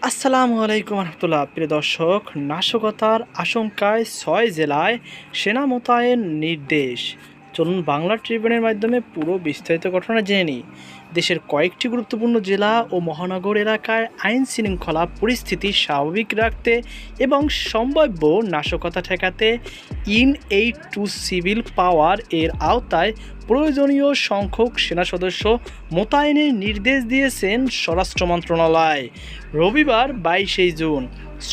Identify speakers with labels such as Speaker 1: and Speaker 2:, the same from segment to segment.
Speaker 1: আসসালামু আলাইকুম রহমতুল্লাহ। প্রিয় দর্শক, নাশকতার আশঙ্কায় 6 জেলায় সেনা মোতায়েন নির্দেশ। চলুন বাংলা ট্রিবিউনের মাধ্যমে পুরো বিস্তারিত ঘটনা জেনে নিই। দেশের কয়েকটি গুরুত্বপূর্ণ জেলা ও মহানগর এলাকায় আইন শৃঙ্খলা পরিস্থিতি স্বাভাবিক রাখতে এবং সম্ভাব্য নাশকতা ঠেকাতে ইন-এইড টু সিভিল পাওয়ার এর আওতায় প্রয়োজনীয় সংখ্যক সেনা সদস্য মোতায়েনের নির্দেশ দিয়েছেন স্বরাষ্ট্র মন্ত্রণালয়। রবিবার 22শে জুন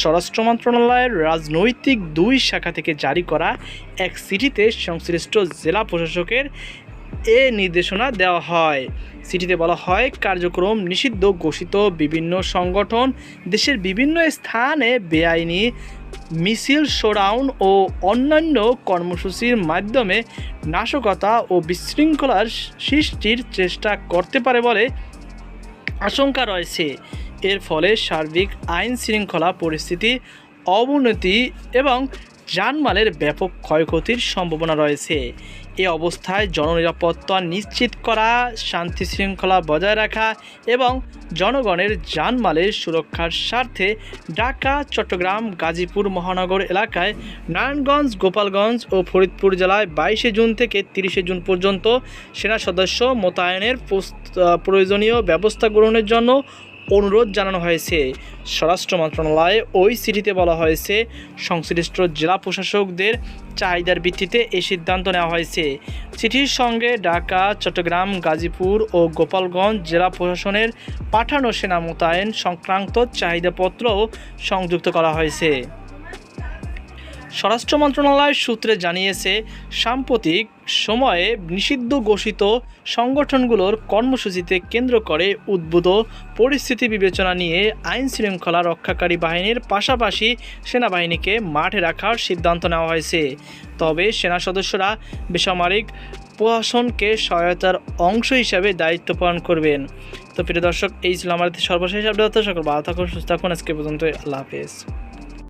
Speaker 1: স্বরাষ্ট্র মন্ত্রণালয়ের রাজনৈতিক 2 শাখা থেকে জারি করা এক চিঠিতে সংশ্লিষ্ট জেলা প্রশাসকের এ নির্দেশনা দেওয়া হয়। চিঠিতে বলা হয়, কার্যক্রম নিষিদ্ধ ঘোষিত বিভিন্ন সংগঠন দেশের বিভিন্ন স্থানে বেআইনি মিছিল, শোডাউন ও অন্যান্য কর্মসূচির মাধ্যমে নাশকতা ও বিশৃঙ্খলার সৃষ্টির চেষ্টা করতে পারে বলে আশঙ্কা রয়েছে। এর ফলে সার্বিক আইন শৃঙ্খলা পরিস্থিতি অবনতি এবং জানমালের ব্যাপক ক্ষয়ক্ষতির সম্ভাবনা রয়েছে। এ অবস্থায় জননিরাপত্তা নিশ্চিত করা, শান্তি শৃঙ্খলা বজায় রাখা এবং জনগণের জানমালের সুরক্ষার স্বার্থে ঢাকা, চট্টগ্রাম, গাজীপুর মহানগর এলাকায়, নারায়ণগঞ্জ, গোপালগঞ্জ ও ফরিদপুর জেলায় 22শে জুন থেকে 30শে জুন পর্যন্ত সেনা সদস্য মোতায়েনের প্রয়োজনীয় ব্যবস্থা গ্রহণের জন্য অনুরোধ জানানো হয়েছে। স্বরাষ্ট্র মন্ত্রণালয়ে ওই চিঠিতে বলা হয়েছে, সংশ্লিষ্ট জেলা প্রশাসকদের চাহিদার ভিত্তিতে এই সিদ্ধান্ত নেওয়া হয়েছে। চিঠির সঙ্গে ঢাকা, চট্টগ্রাম, গাজীপুর ও গোপালগঞ্জ জেলা প্রশাসনের পাঠানো সেনা মোতায়েন সংক্রান্ত চাহিদাপত্রও সংযুক্ত করা হয়েছে। স্বরাষ্ট্র মন্ত্রণালয় সূত্রে জানিয়েছে, সাম্প্রতিক সময়ে নিষিদ্ধ ঘোষিত সংগঠনগুলোর কর্মসূচিতে কেন্দ্র করে উদ্ভূত পরিস্থিতি বিবেচনা নিয়ে আইন শৃঙ্খলা রক্ষাকারী বাহিনীর পাশাপাশি সেনাবাহিনীকে মাঠে রাখার সিদ্ধান্ত নেওয়া হয়েছে। তবে সেনা সদস্যরা বেসামরিক প্রশাসনকে সহায়তার অংশ হিসাবে দায়িত্ব পালন করবেন। তো প্রিয় দর্শক, এই ছিল আমাদের সর্বশেষ আপডেট। সকল ভালো থাকুন, সুস্থ থাকুন। আজকে পর্যন্ত, আল্লাহ হাফেজ।